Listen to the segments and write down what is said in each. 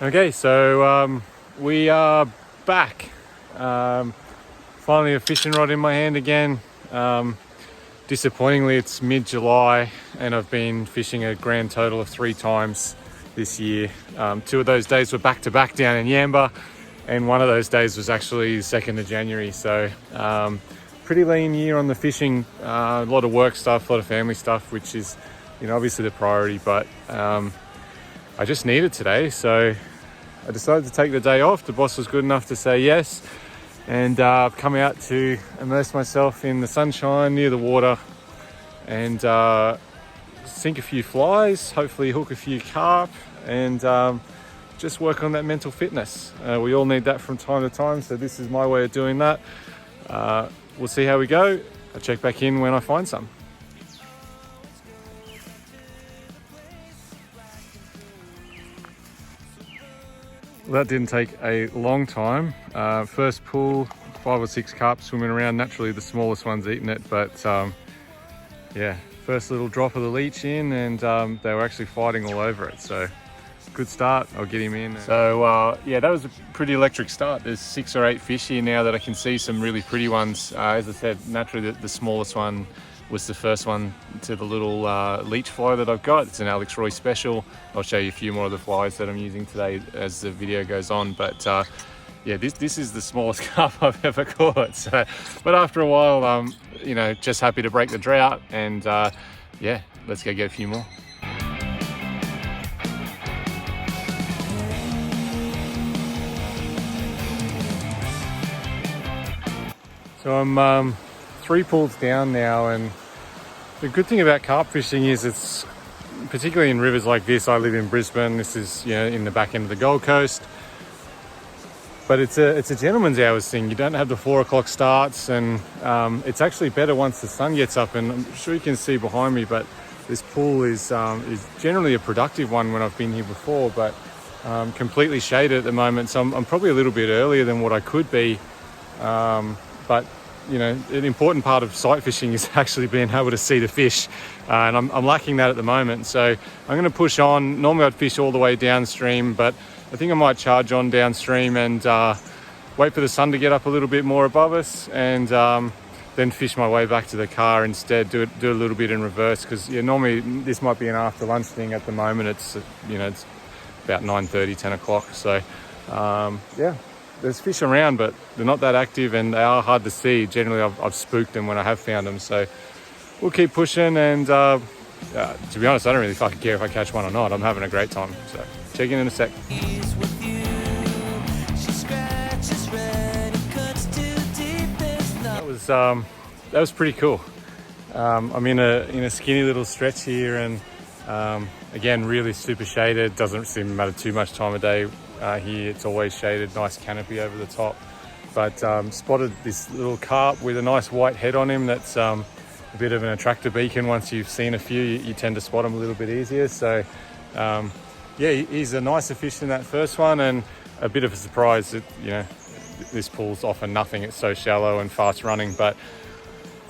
Okay, so we are back. Finally a fishing rod in my hand again. Disappointingly, it's mid-July and I've been fishing a grand total of 3 times this year. 2 of those days were back-to-back down in Yamba, and one of those days was actually the 2nd of January. So pretty lean year on the fishing. A lot of work stuff, a lot of family stuff, which is, obviously the priority, but I just need it today, so I decided to take the day off. The boss was good enough to say yes, and I've come out to immerse myself in the sunshine near the water and sink a few flies, hopefully hook a few carp, and just work on that mental fitness. We all need that from time to time, so this is my way of doing that. We'll see how we go. I'll check back in when I find some. Well, that didn't take a long time. First pull, 5 or 6 carp swimming around. Naturally, the smallest one's eating it, but yeah, first little drop of the leech in, and they were actually fighting all over it. So good start. I'll get him in. So yeah, that was a pretty electric start. There's 6 or 8 fish here now that I can see some really pretty ones. As I said, naturally the smallest one was the first one to the little leech fly that I've got. It's an Alex Roy special. I'll show you a few more of the flies that I'm using today as the video goes on. But yeah, this is the smallest carp I've ever caught. So, but after a while, just happy to break the drought, and yeah, let's go get a few more. So I'm 3 pulls down now, and the good thing about carp fishing is it's, particularly in rivers like this, I live in Brisbane, this is in the back end of the Gold Coast, but it's a gentleman's hours thing. You don't have the 4 o'clock starts, and it's actually better once the sun gets up. And I'm sure you can see behind me, but this pool is generally a productive one when I've been here before, but completely shaded at the moment, so I'm probably a little bit earlier than what I could be. But an important part of sight fishing is actually being able to see the fish, and I'm lacking that at the moment. So I'm going to push on. Normally I'd fish all the way downstream, but I think I might charge on downstream and wait for the sun to get up a little bit more above us, and then fish my way back to the car instead. Do a little bit in reverse, because normally this might be an after lunch thing. At the moment it's it's about 9:30, 10 o'clock. So yeah. There's fish around, but they're not that active, and they are hard to see. Generally, I've spooked them when I have found them. So we'll keep pushing, and to be honest, I don't really fucking care if I catch one or not. I'm having a great time. So check in a sec. That was pretty cool. I'm in a skinny little stretch here, and again, really super shaded. Doesn't seem to matter too much time of day. Here it's always shaded, nice canopy over the top, but spotted this little carp with a nice white head on him. That's a bit of an attractor beacon. Once you've seen a few, you tend to spot them a little bit easier. So yeah, he's a nicer fish than that first one, and a bit of a surprise that this pool's often nothing. It's so shallow and fast running, but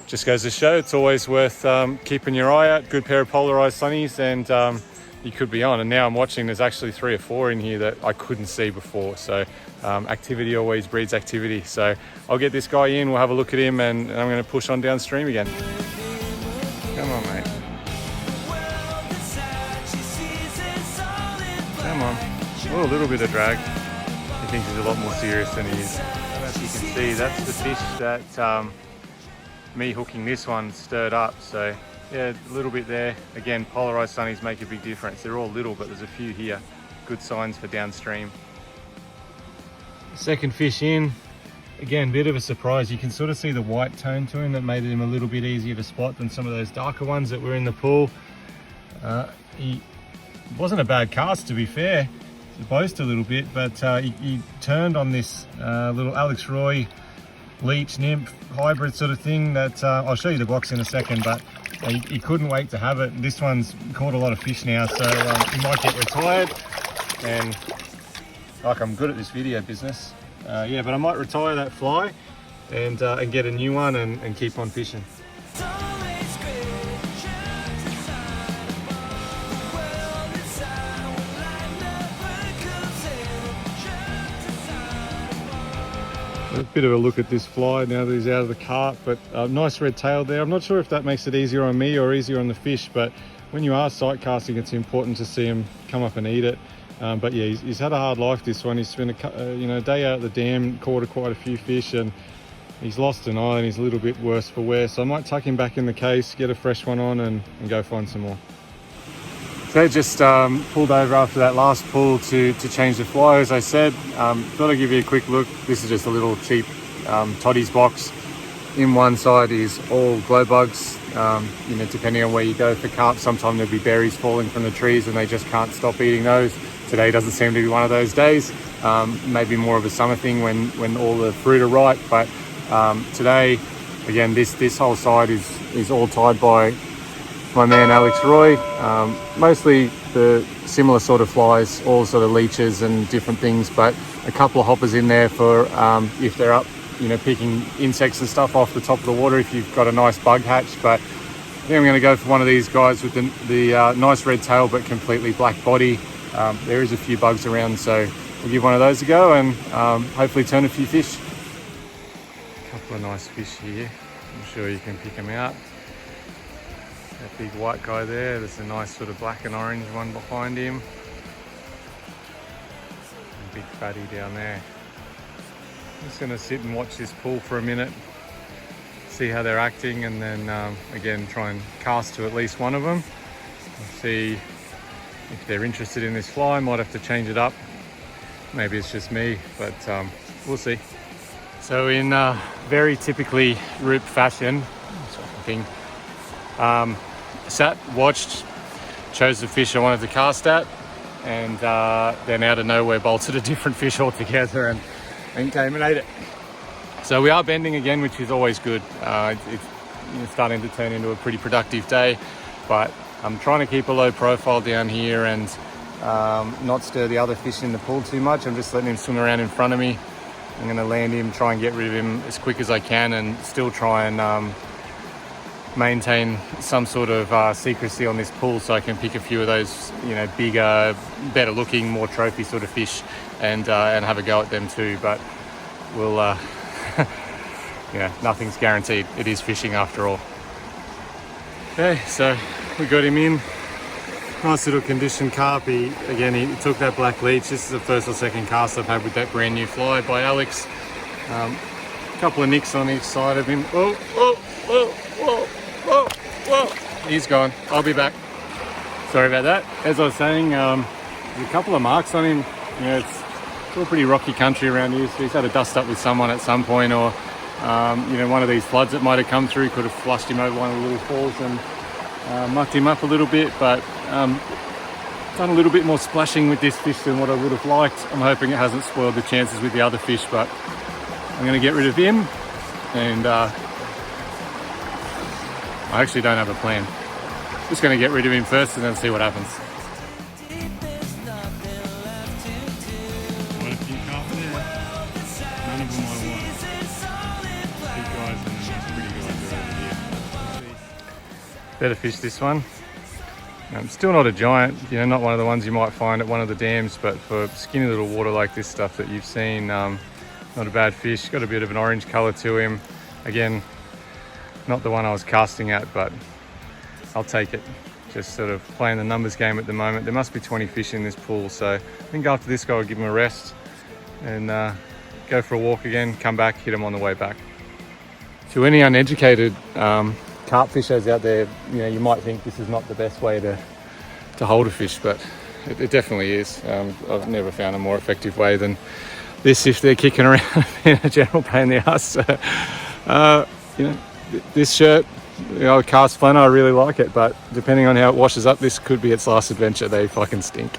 just goes to show it's always worth keeping your eye out. Good pair of polarized sunnies, and you could be on. And now I'm watching, there's actually 3 or 4 in here that I couldn't see before. So activity always breeds activity. So I'll get this guy in, we'll have a look at him, and I'm going to push on downstream again. Come on, mate. Come on. Oh, a little bit of drag. He thinks he's a lot more serious than he is. As you can see, that's the fish that me hooking this one stirred up. So yeah, a little bit there. Again, polarized sunnies make a big difference. They're all little, but there's a few here. Good signs for downstream. Second fish in. Again, bit of a surprise. You can sort of see the white tone to him that made him a little bit easier to spot than some of those darker ones that were in the pool. He wasn't a bad cast, to be fair. To boast a little bit, but he turned on this little Alex Roy leech nymph hybrid sort of thing that I'll show you the box in a second, but he couldn't wait to have it. This one's caught a lot of fish now, so he might get retired. And like, I'm good at this video business, yeah, but I might retire that fly and get a new one and keep on fishing. A bit of a look at this fly now that he's out of the carp, but nice red tail there. I'm not sure if that makes it easier on me or easier on the fish, but when you are sight casting, it's important to see him come up and eat it. But yeah, he's had a hard life, this one. He's spent a day out at the dam, caught quite a few fish, and he's lost an eye and he's a little bit worse for wear. So I might tuck him back in the case, get a fresh one on, and go find some more. So just pulled over after that last pull to change the fly, as I said. Thought I'd give you a quick look. This is just a little cheap toddies box. In one side is all glow bugs. You know, depending on where you go for carp, sometimes there'll be berries falling from the trees and they just can't stop eating those. Today doesn't seem to be one of those days. Maybe more of a summer thing when all the fruit are ripe. But today, again, this whole side is all tied by my man Alex Roy. Mostly the similar sort of flies, all sort of leeches and different things, but a couple of hoppers in there for if they're up, you know, picking insects and stuff off the top of the water if you've got a nice bug hatch. But I think I'm going to go for one of these guys with the nice red tail but completely black body. There is a few bugs around, so we'll give one of those a go and hopefully turn a few fish. A couple of nice fish here. I'm sure you can pick them out. That big white guy there, there's a nice sort of black and orange one behind him. And big fatty down there. I'm just going to sit and watch this pool for a minute, see how they're acting, and then again try and cast to at least one of them. We'll see if they're interested in this fly. Might have to change it up. Maybe it's just me, but we'll see. So in very typically Rupe fashion, sat, watched, chose the fish I wanted to cast at, and then out of nowhere bolted a different fish altogether and came and ate it. So we are bending again, which is always good. It's starting to turn into a pretty productive day, but I'm trying to keep a low profile down here and not stir the other fish in the pool too much. I'm just letting him swim around in front of me. I'm going to land him, try and get rid of him as quick as I can, and still try and maintain some sort of secrecy on this pool so I can pick a few of those, you know, bigger, better looking, more trophy sort of fish and have a go at them too. But we'll, yeah, nothing's guaranteed. It is fishing after all. Okay, so we got him in. Nice little conditioned carp. Again, he took that black leech. This is the first or second cast I've had with that brand new fly by Alex. A couple of nicks on each side of him. Whoa, whoa, whoa, whoa, whoa, whoa. He's gone. I'll be back. Sorry about that. As I was saying, there's a couple of marks on him. You know, it's all pretty rocky country around here, so he's had a dust up with someone at some point, or you know, one of these floods that might have come through could have flushed him over one of the little falls and mucked him up a little bit. But done a little bit more splashing with this fish than what I would have liked. I'm hoping it hasn't spoiled the chances with the other fish, but I'm going to get rid of him, and I actually don't have a plan. Just going to get rid of him first and then see what happens. Quite a few carp there. None of them I want. Big guys and these pretty guys are over here. Better fish this one. Still not a giant, you know, not one of the ones you might find at one of the dams, but for skinny little water like this stuff that you've seen, not a bad fish. Got a bit of an orange colour to him. Again, not the one I was casting at, but I'll take it. Just sort of playing the numbers game at the moment. There must be 20 fish in this pool, so I think after this guy I'll give him a rest and go for a walk again, come back, hit him on the way back. To any uneducated carp fishers out there, you know, you might think this is not the best way to hold a fish, but it definitely is. I've never found a more effective way than this if they're kicking around in a general pain in the ass. So, you know, this shirt, the old cast flannel, I really like it, but depending on how it washes up, this could be its last adventure. They fucking stink.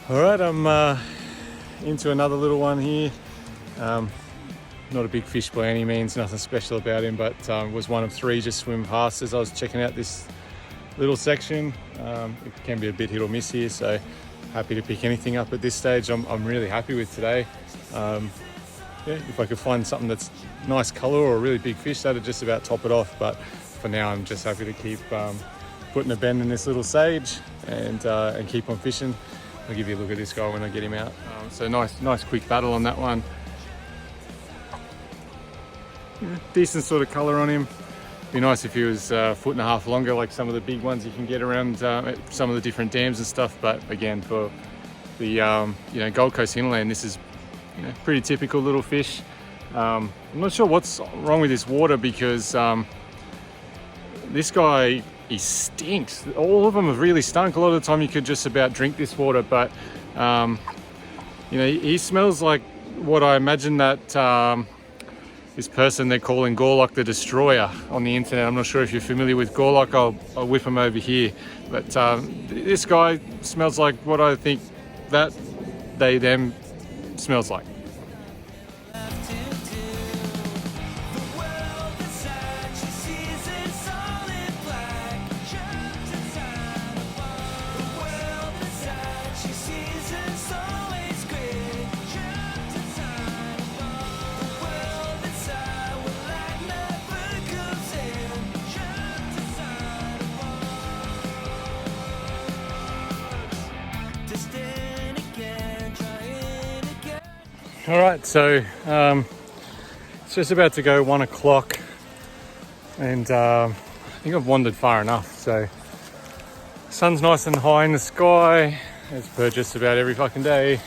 All right, I'm into another little one here. Not a big fish by any means, nothing special about him, but was one of three just swim past as I was checking out this little section. It can be a bit hit or miss here, so happy to pick anything up at this stage. I'm really happy with today. Yeah, if I could find something that's nice colour or a really big fish, that'd just about top it off. But for now, I'm just happy to keep putting a bend in this little sage and keep on fishing. I'll give you a look at this guy when I get him out. So nice quick battle on that one. Yeah, decent sort of colour on him. Be nice if he was a foot and a half longer, like some of the big ones you can get around some of the different dams and stuff. But again, for the Gold Coast hinterland, this is pretty typical little fish. I'm not sure what's wrong with this water, because this guy, he stinks. All of them have really stunk. A lot of the time you could just about drink this water, but he smells like what I imagine that this person they're calling Gorlock the Destroyer on the internet. I'm not sure if you're familiar with Gorlock. I'll whip him over here. But this guy smells like what I think that them smells like. All right, so it's just about to go 1 o'clock, and I think I've wandered far enough. So sun's nice and high in the sky, as per just about every fucking day,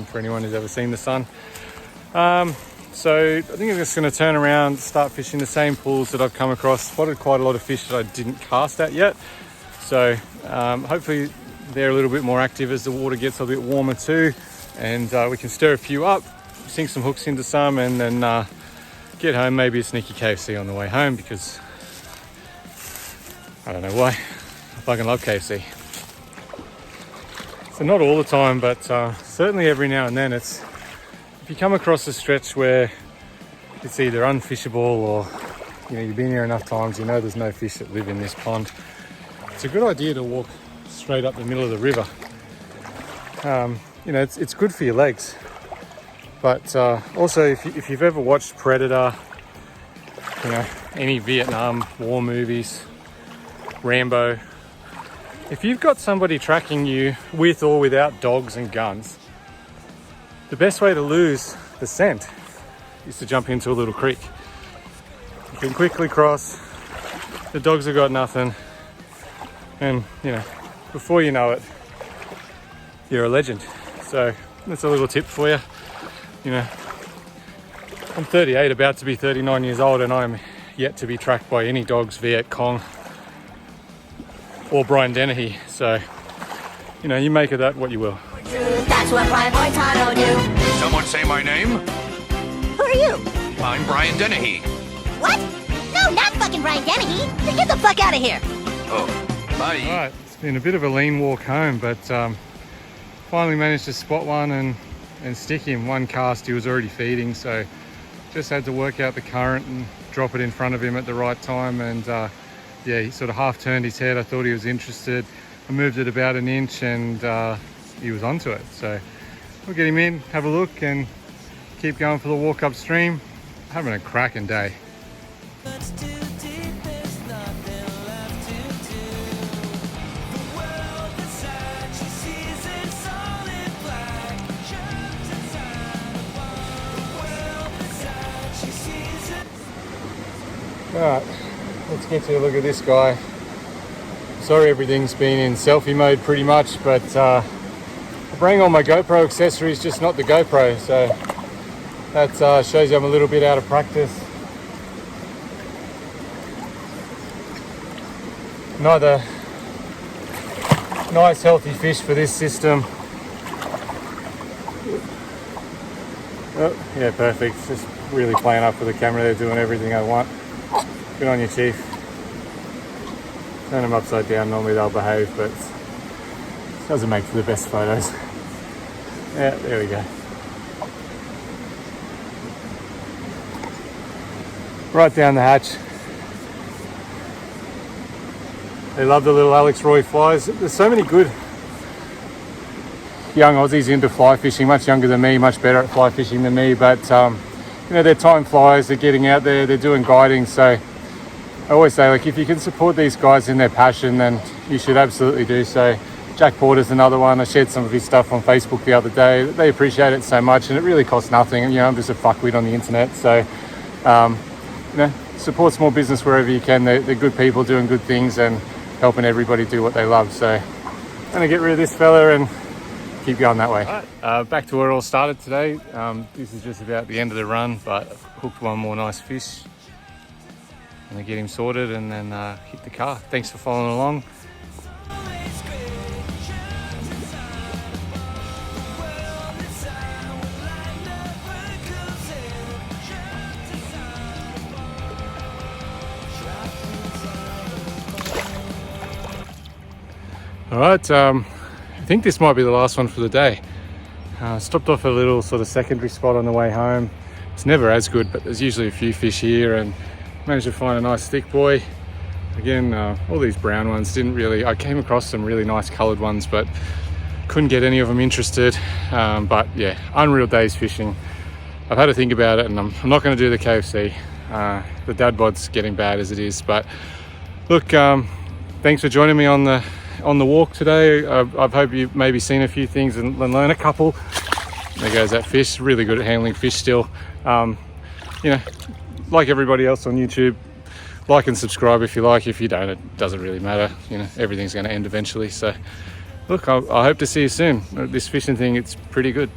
for anyone who's ever seen the sun. So I think I'm just going to turn around, start fishing the same pools that I've come across. Spotted quite a lot of fish that I didn't cast at yet, so hopefully they're a little bit more active as the water gets a bit warmer too, and we can stir a few up, sink some hooks into some, and then get home, maybe a sneaky KFC on the way home, because I don't know why, I fucking love KFC. So not all the time, but certainly every now and then. It's, if you come across a stretch where it's either unfishable or you've been here enough times, there's no fish that live in this pond, it's a good idea to walk straight up the middle of the river. It's good for your legs. But also, if you've ever watched Predator, any Vietnam War movies, Rambo, if you've got somebody tracking you with or without dogs and guns, the best way to lose the scent is to jump into a little creek. You can quickly cross, the dogs have got nothing, and before you know it, you're a legend. So that's a little tip for you. I'm 38, about to be 39 years old, and I'm yet to be tracked by any dogs, Viet Cong or Brian Dennehy. So, you make of that what you will. That's what Brian Boitano do. Someone say my name? Who are you? I'm Brian Dennehy. What? No, not fucking Brian Dennehy. Then get the fuck out of here. Oh, bye. All right, it's been a bit of a lean walk home, but finally managed to spot one and stick him. One cast, he was already feeding, so just had to work out the current and drop it in front of him at the right time. And he sort of half turned his head. I thought he was interested. I moved it about an inch, and he was onto it. So we'll get him in, have a look, and keep going for the walk upstream. Having a cracking day. Alright, let's get to a look at this guy. Sorry everything's been in selfie mode pretty much, but I bring all my GoPro accessories, just not the GoPro, so that shows you I'm a little bit out of practice. Another nice healthy fish for this system. Oh, yeah, perfect. Just really playing up for the camera. They're doing everything I want. Good on you, Chief. Turn them upside down, normally they'll behave, but it doesn't make for the best photos. Yeah, there we go. Right down the hatch. They love the little Alex Roy flies. There's so many good young Aussies into fly fishing, much younger than me, much better at fly fishing than me, but you know, they're time flyers, they're getting out there, they're doing guiding. So I always say, like, if you can support these guys in their passion, then you should absolutely do so. Jack Porter's another one. I shared some of his stuff on Facebook the other day. They appreciate it so much, and it really costs nothing. You know, I'm just a fuckwit on the internet, so you know, support small business wherever you can. They're good people doing good things and helping everybody do what they love. So I'm gonna get rid of this fella and keep going that way. Right, back to where it all started today. This is just about the end of the run, but I've hooked one more nice fish. I'm gonna get him sorted and then hit the car. Thanks for following along. All right, I think this might be the last one for the day. Stopped off a little sort of secondary spot on the way home. It's never as good, but there's usually a few fish here, and managed to find a nice thick boy. Again, all these brown ones didn't really, I came across some really nice coloured ones, but couldn't get any of them interested. But yeah, unreal days fishing. I've had to think about it, and I'm not going to do the KFC. The dad bod's getting bad as it is, but look, thanks for joining me on the walk today. I hope you've maybe seen a few things and learn a couple. There goes that fish, really good at handling fish still. You know, like everybody else on YouTube, like and subscribe if you like. If you don't, it doesn't really matter. You know, everything's going to end eventually. So look, I hope to see you soon. This fishing thing, it's pretty good.